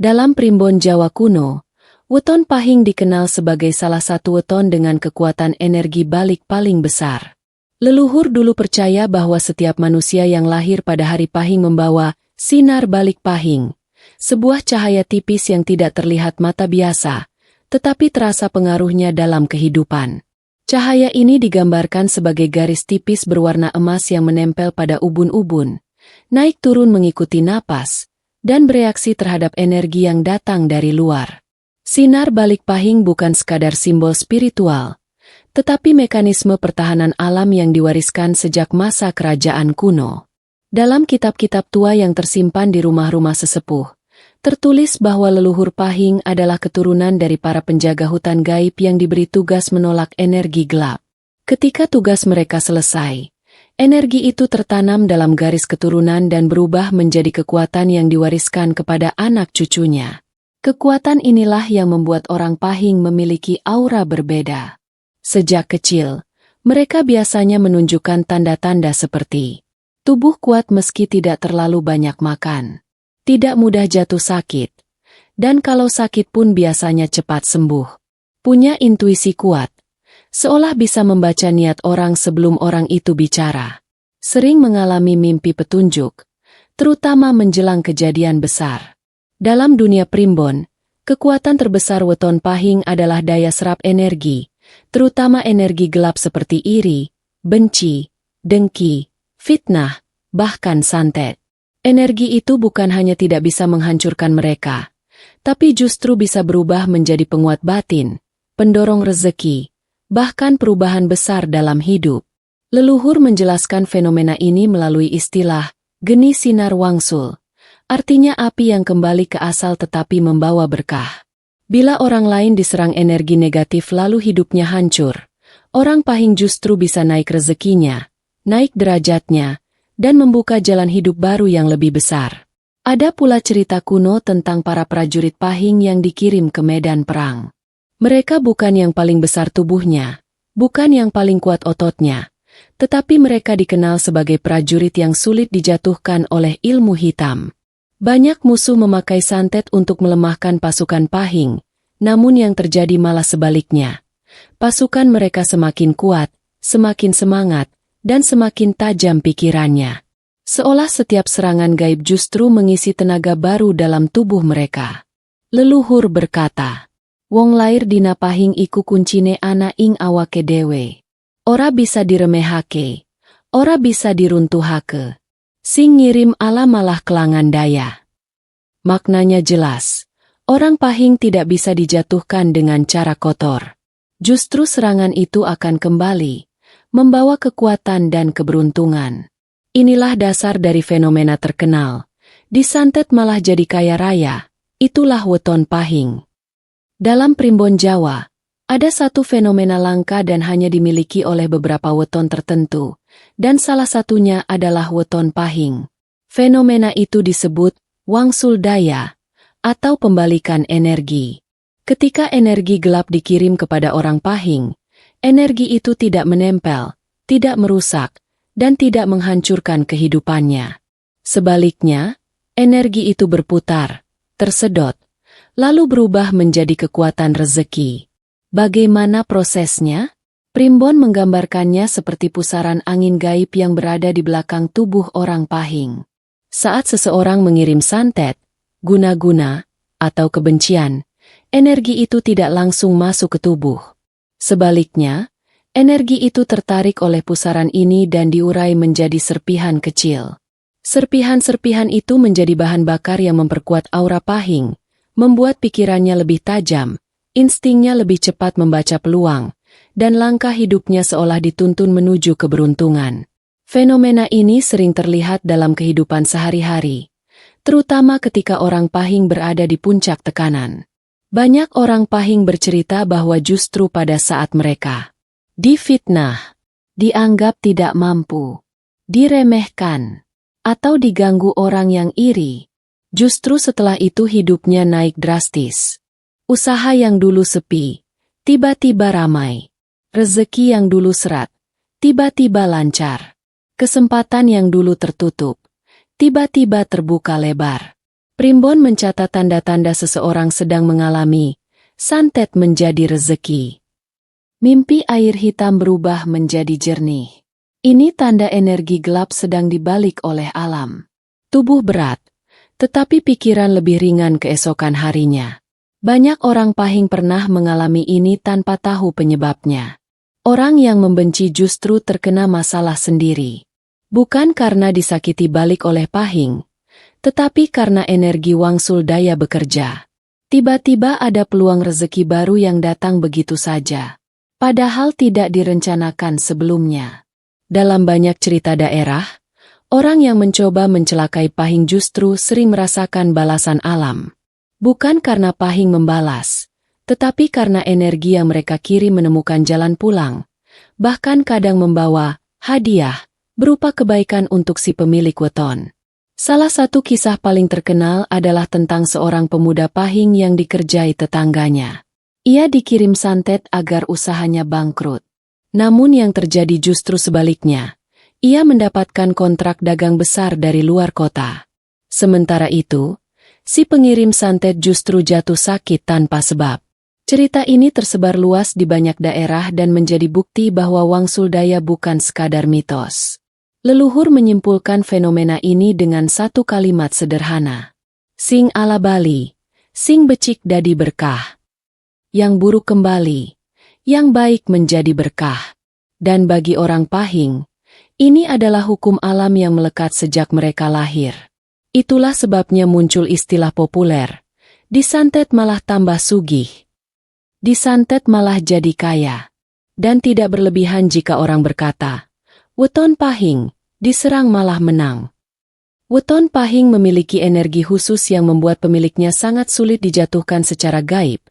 Dalam primbon Jawa kuno, weton Pahing dikenal sebagai salah satu weton dengan kekuatan energi balik paling besar. Leluhur dulu percaya bahwa setiap manusia yang lahir pada hari Pahing membawa sinar balik Pahing, sebuah cahaya tipis yang tidak terlihat mata biasa, tetapi terasa pengaruhnya dalam kehidupan. Cahaya ini digambarkan sebagai garis tipis berwarna emas yang menempel pada ubun-ubun, naik turun mengikuti napas, dan bereaksi terhadap energi yang datang dari luar. Sinar balik Pahing bukan sekadar simbol spiritual, tetapi mekanisme pertahanan alam yang diwariskan sejak masa kerajaan kuno. Dalam kitab-kitab tua yang tersimpan di rumah-rumah sesepuh, tertulis bahwa leluhur Pahing adalah keturunan dari para penjaga hutan gaib yang diberi tugas menolak energi gelap. Ketika tugas mereka selesai, energi itu tertanam dalam garis keturunan dan berubah menjadi kekuatan yang diwariskan kepada anak cucunya. Kekuatan inilah yang membuat orang Pahing memiliki aura berbeda. Sejak kecil, mereka biasanya menunjukkan tanda-tanda seperti tubuh kuat meski tidak terlalu banyak makan, tidak mudah jatuh sakit, dan kalau sakit pun biasanya cepat sembuh. Punya intuisi kuat, seolah bisa membaca niat orang sebelum orang itu bicara. Sering mengalami mimpi petunjuk, terutama menjelang kejadian besar. Dalam dunia primbon, kekuatan terbesar weton Pahing adalah daya serap energi, terutama energi gelap seperti iri, benci, dengki, fitnah, bahkan santet. Energi itu bukan hanya tidak bisa menghancurkan mereka, tapi justru bisa berubah menjadi penguat batin, pendorong rezeki, bahkan perubahan besar dalam hidup. Leluhur menjelaskan fenomena ini melalui istilah geni sinar wangsul, artinya api yang kembali ke asal tetapi membawa berkah. Bila orang lain diserang energi negatif lalu hidupnya hancur, orang Pahing justru bisa naik rezekinya, naik derajatnya, dan membuka jalan hidup baru yang lebih besar. Ada pula cerita kuno tentang para prajurit Pahing yang dikirim ke medan perang. Mereka bukan yang paling besar tubuhnya, bukan yang paling kuat ototnya, tetapi mereka dikenal sebagai prajurit yang sulit dijatuhkan oleh ilmu hitam. Banyak musuh memakai santet untuk melemahkan pasukan Pahing, namun yang terjadi malah sebaliknya. Pasukan mereka semakin kuat, semakin semangat, dan semakin tajam pikirannya. Seolah setiap serangan gaib justru mengisi tenaga baru dalam tubuh mereka. Leluhur berkata, "Wong lair dina Pahing iku kuncine ana ing awake dewe. Ora bisa diremehake, ora bisa diruntuhake. Sing ngirim ala malah kelangan daya." Maknanya jelas, orang Pahing tidak bisa dijatuhkan dengan cara kotor. Justru serangan itu akan kembali, membawa kekuatan dan keberuntungan. Inilah dasar dari fenomena terkenal. Disantet malah jadi kaya raya, itulah weton Pahing. Dalam primbon Jawa, ada satu fenomena langka dan hanya dimiliki oleh beberapa weton tertentu, dan salah satunya adalah weton Pahing. Fenomena itu disebut wangsul daya, atau pembalikan energi. Ketika energi gelap dikirim kepada orang Pahing, energi itu tidak menempel, tidak merusak, dan tidak menghancurkan kehidupannya. Sebaliknya, energi itu berputar, tersedot, lalu berubah menjadi kekuatan rezeki. Bagaimana prosesnya? Primbon menggambarkannya seperti pusaran angin gaib yang berada di belakang tubuh orang Pahing. Saat seseorang mengirim santet, guna-guna, atau kebencian, energi itu tidak langsung masuk ke tubuh. Sebaliknya, energi itu tertarik oleh pusaran ini dan diurai menjadi serpihan kecil. Serpihan-serpihan itu menjadi bahan bakar yang memperkuat aura Pahing, membuat pikirannya lebih tajam, instingnya lebih cepat membaca peluang, dan langkah hidupnya seolah dituntun menuju keberuntungan. Fenomena ini sering terlihat dalam kehidupan sehari-hari, terutama ketika orang Pahing berada di puncak tekanan. Banyak orang Pahing bercerita bahwa justru pada saat mereka difitnah, dianggap tidak mampu, diremehkan, atau diganggu orang yang iri, justru setelah itu hidupnya naik drastis. Usaha yang dulu sepi, tiba-tiba ramai. Rezeki yang dulu seret, tiba-tiba lancar. Kesempatan yang dulu tertutup, tiba-tiba terbuka lebar. Primbon mencatat tanda-tanda seseorang sedang mengalami santet menjadi rezeki. Mimpi air hitam berubah menjadi jernih. Ini tanda energi gelap sedang dibalik oleh alam. Tubuh berat, tetapi pikiran lebih ringan keesokan harinya. Banyak orang pahing pernah mengalami ini tanpa tahu penyebabnya. Orang yang membenci justru terkena masalah sendiri. Bukan karena disakiti balik oleh pahing, tetapi karena energi wangsul daya bekerja. Tiba-tiba ada peluang rezeki baru yang datang begitu saja, padahal tidak direncanakan sebelumnya. Dalam banyak cerita daerah, orang yang mencoba mencelakai pahing justru sering merasakan balasan alam. Bukan karena pahing membalas, tetapi karena energi yang mereka kirim menemukan jalan pulang, bahkan kadang membawa hadiah berupa kebaikan untuk si pemilik weton. Salah satu kisah paling terkenal adalah tentang seorang pemuda pahing yang dikerjai tetangganya. Ia dikirim santet agar usahanya bangkrut. Namun yang terjadi justru sebaliknya. Ia mendapatkan kontrak dagang besar dari luar kota. Sementara itu, si pengirim santet justru jatuh sakit tanpa sebab. Cerita ini tersebar luas di banyak daerah dan menjadi bukti bahwa wangsul daya bukan sekadar mitos. Leluhur menyimpulkan fenomena ini dengan satu kalimat sederhana. Sing ala Bali, sing becik dadi berkah. Yang buruk kembali, yang baik menjadi berkah. Dan bagi orang pahing, ini adalah hukum alam yang melekat sejak mereka lahir. Itulah sebabnya muncul istilah populer, disantet malah tambah sugih. Disantet malah jadi kaya. Dan tidak berlebihan jika orang berkata, weton pahing, diserang malah menang. Weton pahing memiliki energi khusus yang membuat pemiliknya sangat sulit dijatuhkan secara gaib,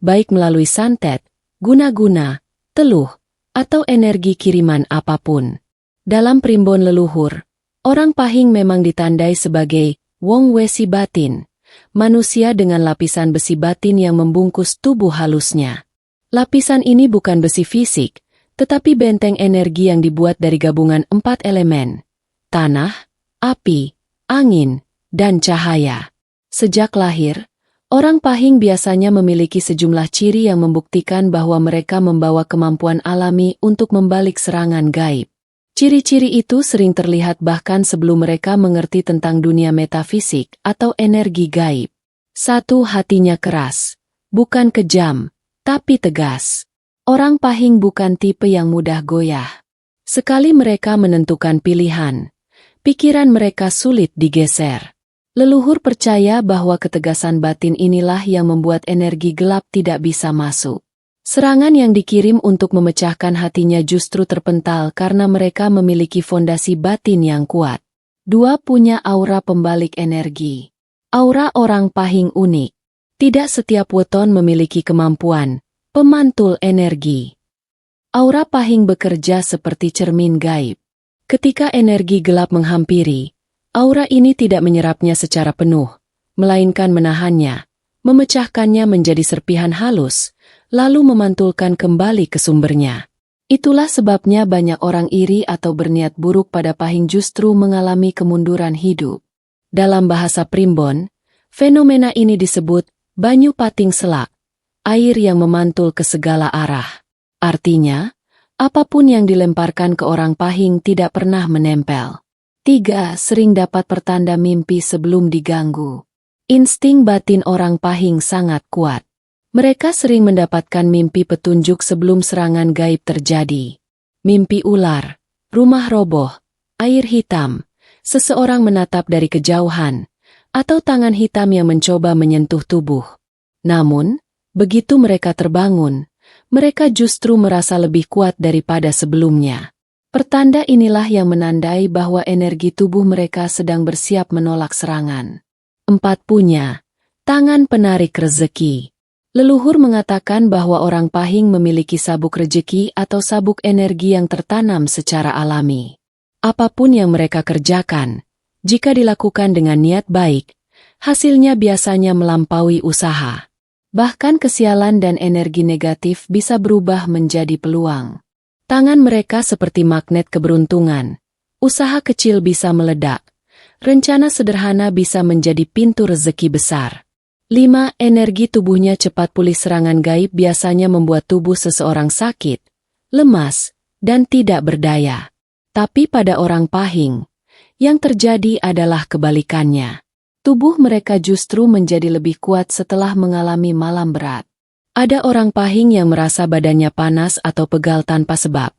baik melalui santet, guna-guna, teluh, atau energi kiriman apapun. Dalam primbon leluhur, orang pahing memang ditandai sebagai wong wesi batin, manusia dengan lapisan besi batin yang membungkus tubuh halusnya. Lapisan ini bukan besi fisik, tetapi benteng energi yang dibuat dari gabungan 4 elemen, tanah, api, angin, dan cahaya. Sejak lahir, orang pahing biasanya memiliki sejumlah ciri yang membuktikan bahwa mereka membawa kemampuan alami untuk membalik serangan gaib. Ciri-ciri itu sering terlihat bahkan sebelum mereka mengerti tentang dunia metafisik atau energi gaib. 1. Hatinya keras, bukan kejam, tapi tegas. Orang pahing bukan tipe yang mudah goyah. Sekali mereka menentukan pilihan, pikiran mereka sulit digeser. Leluhur percaya bahwa ketegasan batin inilah yang membuat energi gelap tidak bisa masuk. Serangan yang dikirim untuk memecahkan hatinya justru terpental karena mereka memiliki fondasi batin yang kuat. 2. Punya aura pembalik energi. Aura orang pahing unik. Tidak setiap weton memiliki kemampuan pemantul energi. Aura pahing bekerja seperti cermin gaib. Ketika energi gelap menghampiri, aura ini tidak menyerapnya secara penuh, melainkan menahannya, memecahkannya menjadi serpihan halus, lalu memantulkan kembali ke sumbernya. Itulah sebabnya banyak orang iri atau berniat buruk pada pahing justru mengalami kemunduran hidup. Dalam bahasa primbon, fenomena ini disebut banyu pating selak. Air yang memantul ke segala arah. Artinya, apapun yang dilemparkan ke orang pahing tidak pernah menempel. 3. Sering dapat pertanda mimpi sebelum diganggu. Insting batin orang pahing sangat kuat. Mereka sering mendapatkan mimpi petunjuk sebelum serangan gaib terjadi. Mimpi ular, rumah roboh, air hitam, seseorang menatap dari kejauhan, atau tangan hitam yang mencoba menyentuh tubuh. Namun, begitu mereka terbangun, mereka justru merasa lebih kuat daripada sebelumnya. Pertanda inilah yang menandai bahwa energi tubuh mereka sedang bersiap menolak serangan. 4. Punya tangan penarik rezeki. Leluhur mengatakan bahwa orang pahing memiliki sabuk rezeki atau sabuk energi yang tertanam secara alami. Apapun yang mereka kerjakan, jika dilakukan dengan niat baik, hasilnya biasanya melampaui usaha. Bahkan kesialan dan energi negatif bisa berubah menjadi peluang. Tangan mereka seperti magnet keberuntungan. Usaha kecil bisa meledak. Rencana sederhana bisa menjadi pintu rezeki besar. 5. Energi tubuhnya cepat pulih. Serangan gaib biasanya membuat tubuh seseorang sakit, lemas, dan tidak berdaya. Tapi pada orang Pahing, yang terjadi adalah kebalikannya. Tubuh mereka justru menjadi lebih kuat setelah mengalami malam berat. Ada orang Pahing yang merasa badannya panas atau pegal tanpa sebab,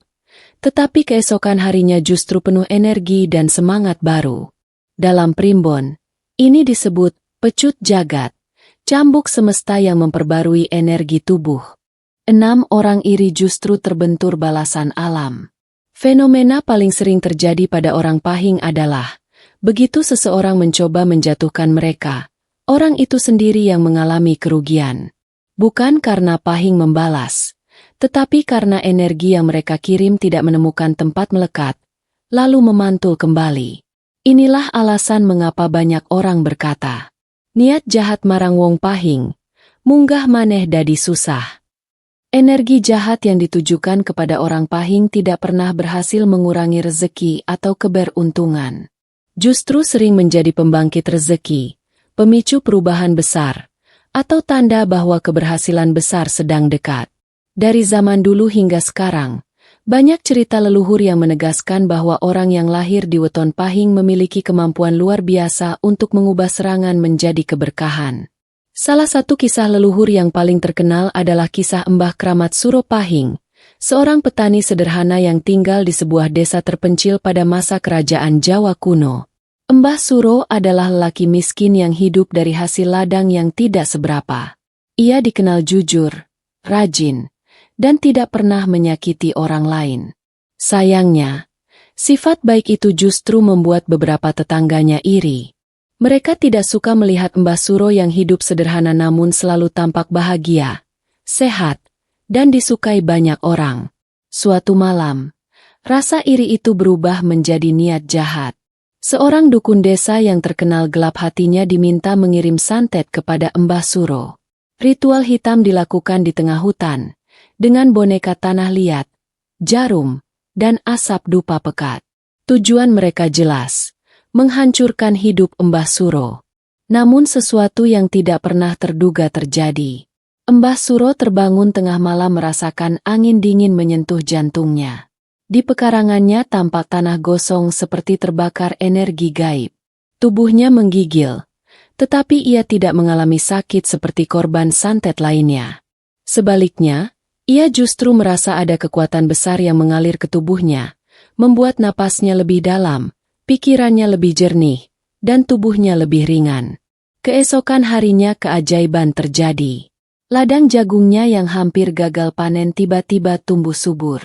tetapi keesokan harinya justru penuh energi dan semangat baru. Dalam Primbon, ini disebut pecut jagat, cambuk semesta yang memperbarui energi tubuh. 6. Orang iri justru terbentur balasan alam. Fenomena paling sering terjadi pada orang Pahing adalah, begitu seseorang mencoba menjatuhkan mereka, orang itu sendiri yang mengalami kerugian. Bukan karena Pahing membalas, tetapi karena energi yang mereka kirim tidak menemukan tempat melekat, lalu memantul kembali. Inilah alasan mengapa banyak orang berkata, niat jahat marang wong Pahing, munggah maneh dadi susah. Energi jahat yang ditujukan kepada orang Pahing tidak pernah berhasil mengurangi rezeki atau keberuntungan. Justru sering menjadi pembangkit rezeki, pemicu perubahan besar, atau tanda bahwa keberhasilan besar sedang dekat. Dari zaman dulu hingga sekarang, banyak cerita leluhur yang menegaskan bahwa orang yang lahir di weton Pahing memiliki kemampuan luar biasa untuk mengubah serangan menjadi keberkahan. Salah satu kisah leluhur yang paling terkenal adalah kisah Mbah Kramat Suro Pahing, seorang petani sederhana yang tinggal di sebuah desa terpencil pada masa kerajaan Jawa kuno. Mbah Suro adalah lelaki miskin yang hidup dari hasil ladang yang tidak seberapa. Ia dikenal jujur, rajin, dan tidak pernah menyakiti orang lain. Sayangnya, sifat baik itu justru membuat beberapa tetangganya iri. Mereka tidak suka melihat Mbah Suro yang hidup sederhana namun selalu tampak bahagia, sehat, dan disukai banyak orang. Suatu malam, rasa iri itu berubah menjadi niat jahat. Seorang dukun desa yang terkenal gelap hatinya diminta mengirim santet kepada Mbah Suro. Ritual hitam dilakukan di tengah hutan, dengan boneka tanah liat, jarum, dan asap dupa pekat. Tujuan mereka jelas, menghancurkan hidup Mbah Suro. Namun sesuatu yang tidak pernah terduga terjadi. Mbah Suro terbangun tengah malam merasakan angin dingin menyentuh jantungnya. Di pekarangannya tampak tanah gosong seperti terbakar energi gaib. Tubuhnya menggigil, tetapi ia tidak mengalami sakit seperti korban santet lainnya. Sebaliknya, ia justru merasa ada kekuatan besar yang mengalir ke tubuhnya, membuat napasnya lebih dalam, pikirannya lebih jernih, dan tubuhnya lebih ringan. Keesokan harinya keajaiban terjadi. Ladang jagungnya yang hampir gagal panen tiba-tiba tumbuh subur.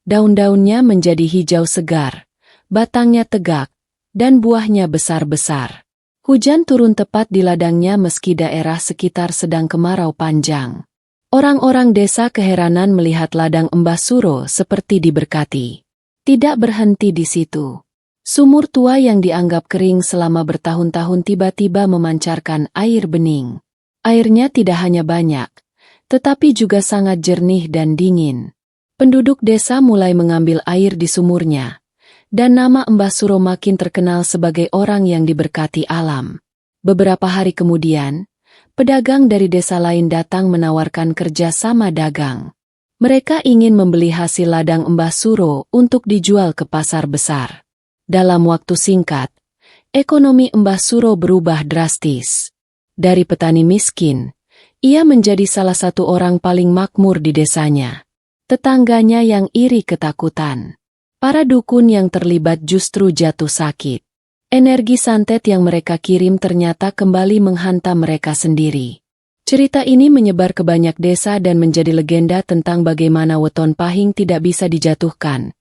Daun-daunnya menjadi hijau segar, batangnya tegak, dan buahnya besar-besar. Hujan turun tepat di ladangnya meski daerah sekitar sedang kemarau panjang. Orang-orang desa keheranan melihat ladang Mbah Suro seperti diberkati. Tidak berhenti di situ. Sumur tua yang dianggap kering selama bertahun-tahun tiba-tiba memancarkan air bening. Airnya tidak hanya banyak, tetapi juga sangat jernih dan dingin. Penduduk desa mulai mengambil air di sumurnya, dan nama Mbah Suro makin terkenal sebagai orang yang diberkati alam. Beberapa hari kemudian, pedagang dari desa lain datang menawarkan kerja sama dagang. Mereka ingin membeli hasil ladang Mbah Suro untuk dijual ke pasar besar. Dalam waktu singkat, ekonomi Mbah Suro berubah drastis. Dari petani miskin, ia menjadi salah satu orang paling makmur di desanya. Tetangganya yang iri ketakutan. Para dukun yang terlibat justru jatuh sakit. Energi santet yang mereka kirim ternyata kembali menghantam mereka sendiri. Cerita ini menyebar ke banyak desa dan menjadi legenda tentang bagaimana weton Pahing tidak bisa dijatuhkan,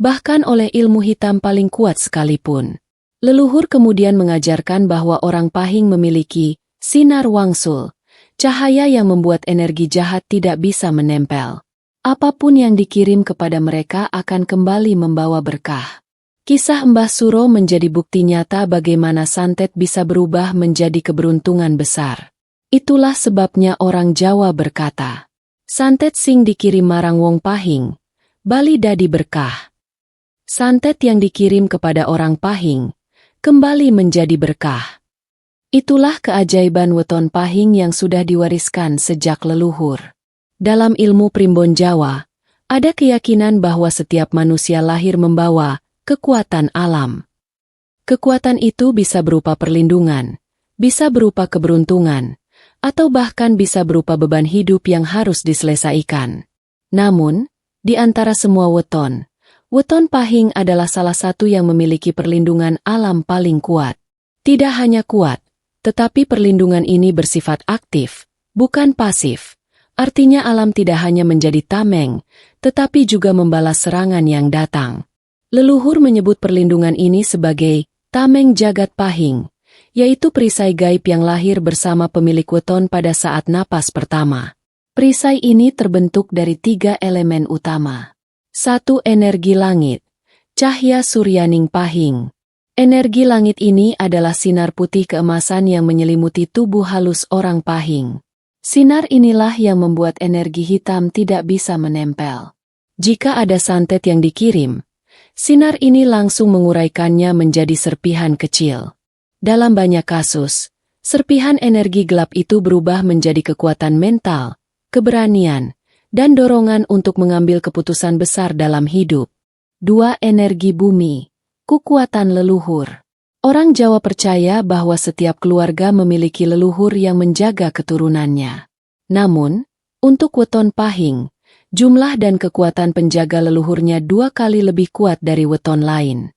bahkan oleh ilmu hitam paling kuat sekalipun. Leluhur kemudian mengajarkan bahwa orang Pahing memiliki sinar wangsul, cahaya yang membuat energi jahat tidak bisa menempel. Apapun yang dikirim kepada mereka akan kembali membawa berkah. Kisah Mbah Suro menjadi bukti nyata bagaimana santet bisa berubah menjadi keberuntungan besar. Itulah sebabnya orang Jawa berkata, santet sing dikirim marang wong Pahing, bali dadi berkah. Santet yang dikirim kepada orang Pahing kembali menjadi berkah. Itulah keajaiban weton pahing yang sudah diwariskan sejak leluhur. Dalam ilmu primbon Jawa, ada keyakinan bahwa setiap manusia lahir membawa kekuatan alam. Kekuatan itu bisa berupa perlindungan, bisa berupa keberuntungan, atau bahkan bisa berupa beban hidup yang harus diselesaikan. Namun, di antara semua weton pahing adalah salah satu yang memiliki perlindungan alam paling kuat. Tidak hanya kuat, tetapi perlindungan ini bersifat aktif, bukan pasif. Artinya alam tidak hanya menjadi tameng, tetapi juga membalas serangan yang datang. Leluhur menyebut perlindungan ini sebagai tameng jagat pahing, yaitu perisai gaib yang lahir bersama pemilik weton pada saat napas pertama. Perisai ini terbentuk dari 3 elemen utama. 1. Energi langit. Cahya suryaning pahing. Energi langit ini adalah sinar putih keemasan yang menyelimuti tubuh halus orang pahing. Sinar inilah yang membuat energi hitam tidak bisa menempel. Jika ada santet yang dikirim, sinar ini langsung menguraikannya menjadi serpihan kecil. Dalam banyak kasus, serpihan energi gelap itu berubah menjadi kekuatan mental, keberanian, dan dorongan untuk mengambil keputusan besar dalam hidup. 2. Energi bumi. Kekuatan leluhur. Orang Jawa percaya bahwa setiap keluarga memiliki leluhur yang menjaga keturunannya. Namun, untuk weton pahing, jumlah dan kekuatan penjaga leluhurnya 2 kali lebih kuat dari weton lain.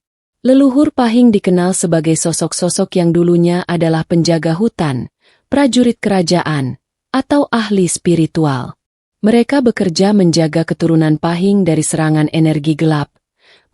Leluhur pahing dikenal sebagai sosok-sosok yang dulunya adalah penjaga hutan, prajurit kerajaan, atau ahli spiritual. Mereka bekerja menjaga keturunan pahing dari serangan energi gelap,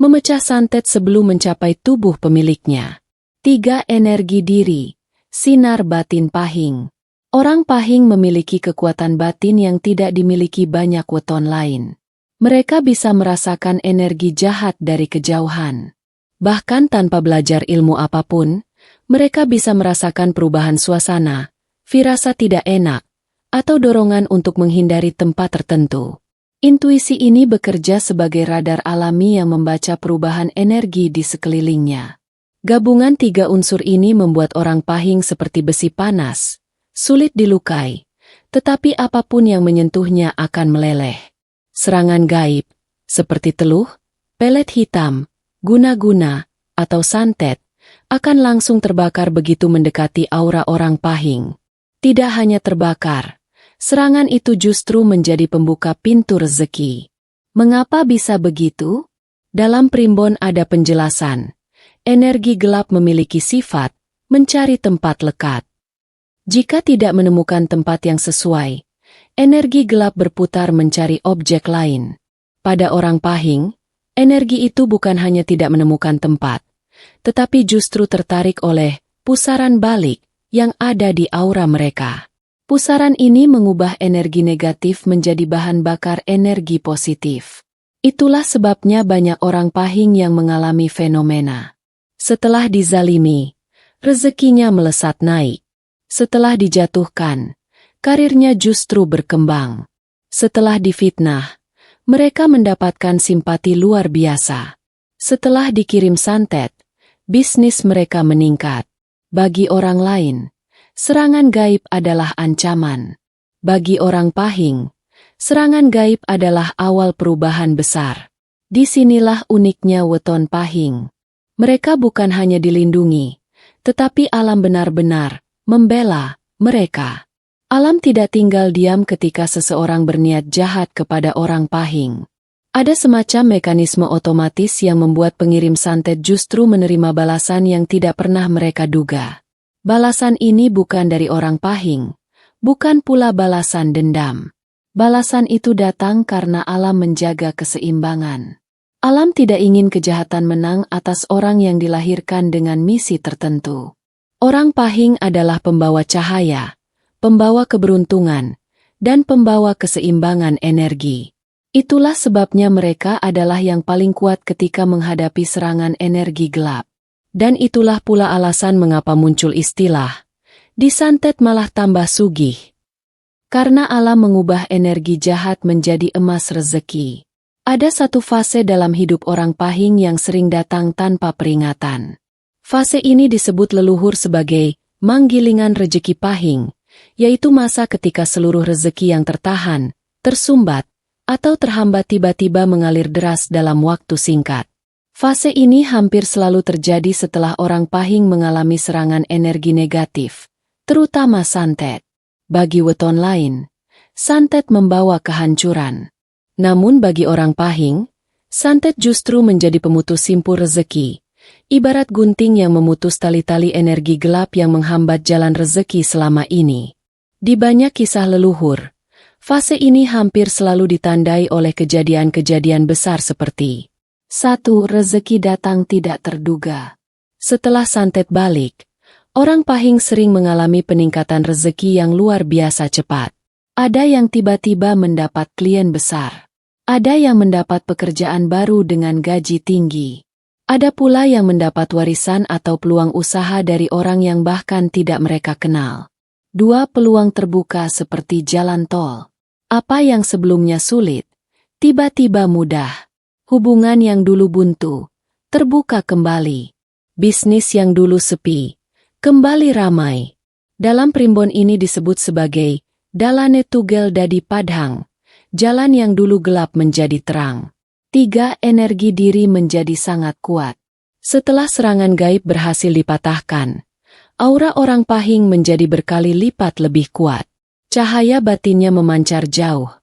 memecah santet sebelum mencapai tubuh pemiliknya. 3. Energi diri. Sinar batin pahing. Orang pahing memiliki kekuatan batin yang tidak dimiliki banyak weton lain. Mereka bisa merasakan energi jahat dari kejauhan. Bahkan tanpa belajar ilmu apapun, mereka bisa merasakan perubahan suasana, firasat tidak enak, atau dorongan untuk menghindari tempat tertentu. Intuisi ini bekerja sebagai radar alami yang membaca perubahan energi di sekelilingnya. Gabungan 3 unsur ini membuat orang pahing seperti besi panas, sulit dilukai, tetapi apapun yang menyentuhnya akan meleleh. Serangan gaib, seperti teluh, pelet hitam, guna-guna, atau santet, akan langsung terbakar begitu mendekati aura orang pahing. Tidak hanya terbakar, serangan itu justru menjadi pembuka pintu rezeki. Mengapa bisa begitu? Dalam primbon ada penjelasan. Energi gelap memiliki sifat mencari tempat lekat. Jika tidak menemukan tempat yang sesuai, energi gelap berputar mencari objek lain. Pada orang pahing, energi itu bukan hanya tidak menemukan tempat, tetapi justru tertarik oleh pusaran balik yang ada di aura mereka. Pusaran ini mengubah energi negatif menjadi bahan bakar energi positif. Itulah sebabnya banyak orang pahing yang mengalami fenomena. Setelah dizalimi, rezekinya melesat naik. Setelah dijatuhkan, karirnya justru berkembang. Setelah difitnah, mereka mendapatkan simpati luar biasa. Setelah dikirim santet, bisnis mereka meningkat. Bagi orang lain, serangan gaib adalah ancaman. Bagi orang pahing, serangan gaib adalah awal perubahan besar. Disinilah uniknya weton pahing. Mereka bukan hanya dilindungi, tetapi alam benar-benar membela mereka. Alam tidak tinggal diam ketika seseorang berniat jahat kepada orang pahing. Ada semacam mekanisme otomatis yang membuat pengirim santet justru menerima balasan yang tidak pernah mereka duga. Balasan ini bukan dari orang pahing, bukan pula balasan dendam. Balasan itu datang karena alam menjaga keseimbangan. Alam tidak ingin kejahatan menang atas orang yang dilahirkan dengan misi tertentu. Orang pahing adalah pembawa cahaya, pembawa keberuntungan, dan pembawa keseimbangan energi. Itulah sebabnya mereka adalah yang paling kuat ketika menghadapi serangan energi gelap. Dan itulah pula alasan mengapa muncul istilah, disantet malah tambah sugih. Karena alam mengubah energi jahat menjadi emas rezeki. Ada satu fase dalam hidup orang pahing yang sering datang tanpa peringatan. Fase ini disebut leluhur sebagai manggilingan rejeki pahing, yaitu masa ketika seluruh rezeki yang tertahan, tersumbat, atau terhambat tiba-tiba mengalir deras dalam waktu singkat. Fase ini hampir selalu terjadi setelah orang pahing mengalami serangan energi negatif, terutama santet. Bagi weton lain, santet membawa kehancuran. Namun bagi orang pahing, santet justru menjadi pemutus simpul rezeki. Ibarat gunting yang memutus tali-tali energi gelap yang menghambat jalan rezeki selama ini. Di banyak kisah leluhur, fase ini hampir selalu ditandai oleh kejadian-kejadian besar seperti 1. Rezeki datang tidak terduga. Setelah santet balik, orang pahing sering mengalami peningkatan rezeki yang luar biasa cepat. Ada yang tiba-tiba mendapat klien besar. Ada yang mendapat pekerjaan baru dengan gaji tinggi. Ada pula yang mendapat warisan atau peluang usaha dari orang yang bahkan tidak mereka kenal. 2. Peluang terbuka seperti jalan tol. Apa yang sebelumnya sulit, tiba-tiba mudah. Hubungan yang dulu buntu, terbuka kembali. Bisnis yang dulu sepi, kembali ramai. Dalam primbon ini disebut sebagai dalane tugel dadi padhang, jalan yang dulu gelap menjadi terang. 3. Energi diri menjadi sangat kuat. Setelah serangan gaib berhasil dipatahkan, aura orang pahing menjadi berkali lipat lebih kuat. Cahaya batinnya memancar jauh,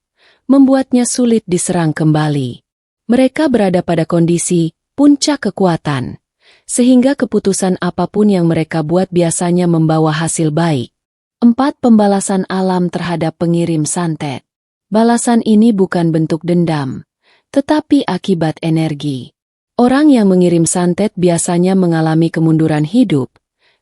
membuatnya sulit diserang kembali. Mereka berada pada kondisi puncak kekuatan, sehingga keputusan apapun yang mereka buat biasanya membawa hasil baik. 4. Pembalasan alam terhadap pengirim santet. Balasan ini bukan bentuk dendam, tetapi akibat energi. Orang yang mengirim santet biasanya mengalami kemunduran hidup,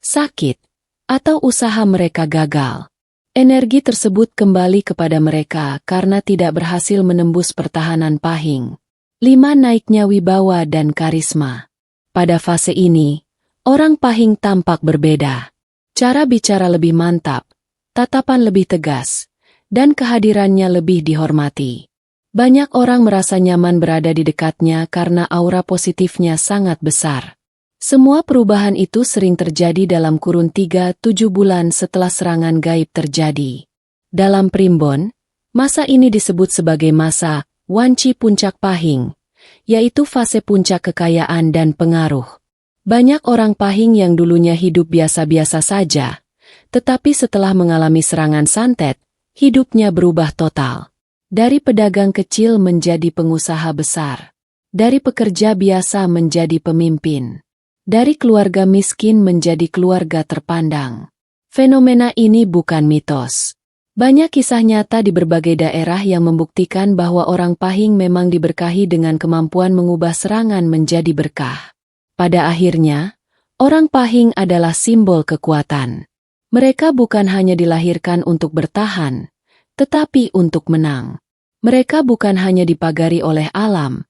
sakit, atau usaha mereka gagal. Energi tersebut kembali kepada mereka karena tidak berhasil menembus pertahanan pahing. 5. Naiknya wibawa dan karisma. Pada fase ini, orang pahing tampak berbeda. Cara bicara lebih mantap, tatapan lebih tegas, dan kehadirannya lebih dihormati. Banyak orang merasa nyaman berada di dekatnya karena aura positifnya sangat besar. Semua perubahan itu sering terjadi dalam kurun 3-7 bulan setelah serangan gaib terjadi. Dalam primbon, masa ini disebut sebagai masa wanci puncak pahing, yaitu fase puncak kekayaan dan pengaruh. Banyak orang pahing yang dulunya hidup biasa-biasa saja, tetapi setelah mengalami serangan santet, hidupnya berubah total. Dari pedagang kecil menjadi pengusaha besar. Dari pekerja biasa menjadi pemimpin. Dari keluarga miskin menjadi keluarga terpandang. Fenomena ini bukan mitos. Banyak kisah nyata di berbagai daerah yang membuktikan bahwa orang pahing memang diberkahi dengan kemampuan mengubah serangan menjadi berkah. Pada akhirnya, orang pahing adalah simbol kekuatan. Mereka bukan hanya dilahirkan untuk bertahan, tetapi untuk menang. Mereka bukan hanya dipagari oleh alam,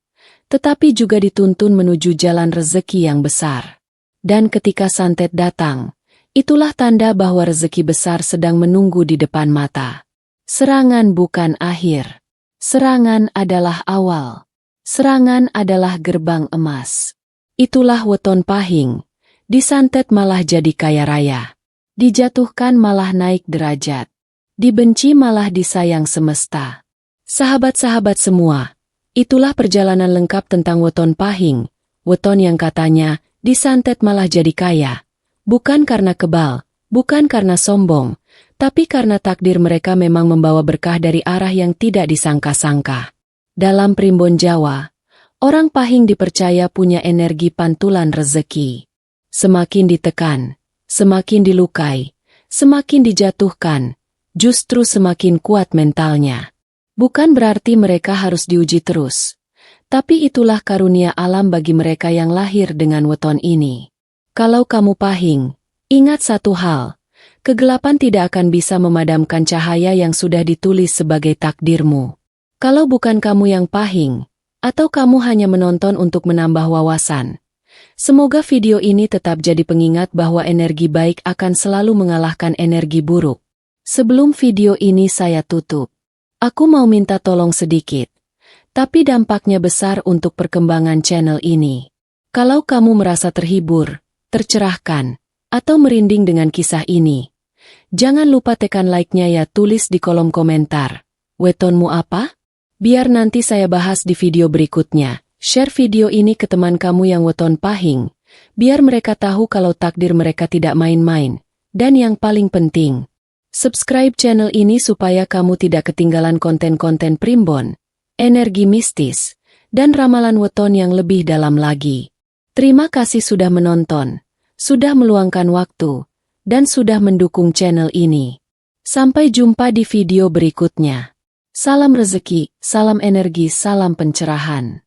tetapi juga dituntun menuju jalan rezeki yang besar. Dan ketika santet datang, itulah tanda bahwa rezeki besar sedang menunggu di depan mata. Serangan bukan akhir. Serangan adalah awal. Serangan adalah gerbang emas. Itulah weton pahing. Disantet malah jadi kaya raya. Dijatuhkan malah naik derajat. Dibenci malah disayang semesta. Sahabat-sahabat semua, itulah perjalanan lengkap tentang weton pahing, weton yang katanya disantet malah jadi kaya. Bukan karena kebal, bukan karena sombong, tapi karena takdir mereka memang membawa berkah dari arah yang tidak disangka-sangka. Dalam primbon Jawa, orang pahing dipercaya punya energi pantulan rezeki. Semakin ditekan, semakin dilukai, semakin dijatuhkan, justru semakin kuat mentalnya. Bukan berarti mereka harus diuji terus, tapi itulah karunia alam bagi mereka yang lahir dengan weton ini. Kalau kamu pahing, ingat satu hal, kegelapan tidak akan bisa memadamkan cahaya yang sudah ditulis sebagai takdirmu. Kalau bukan kamu yang pahing, atau kamu hanya menonton untuk menambah wawasan, semoga video ini tetap jadi pengingat bahwa energi baik akan selalu mengalahkan energi buruk. Sebelum video ini saya tutup, aku mau minta tolong sedikit, tapi dampaknya besar untuk perkembangan channel ini. Kalau kamu merasa terhibur, tercerahkan, atau merinding dengan kisah ini? Jangan lupa tekan like-nya ya, tulis di kolom komentar. Wetonmu apa? Biar nanti saya bahas di video berikutnya. Share video ini ke teman kamu yang weton pahing, biar mereka tahu kalau takdir mereka tidak main-main. Dan yang paling penting, subscribe channel ini supaya kamu tidak ketinggalan konten-konten primbon, energi mistis, dan ramalan weton yang lebih dalam lagi. Terima kasih sudah menonton, sudah meluangkan waktu, dan sudah mendukung channel ini. Sampai jumpa di video berikutnya. Salam rezeki, salam energi, salam pencerahan.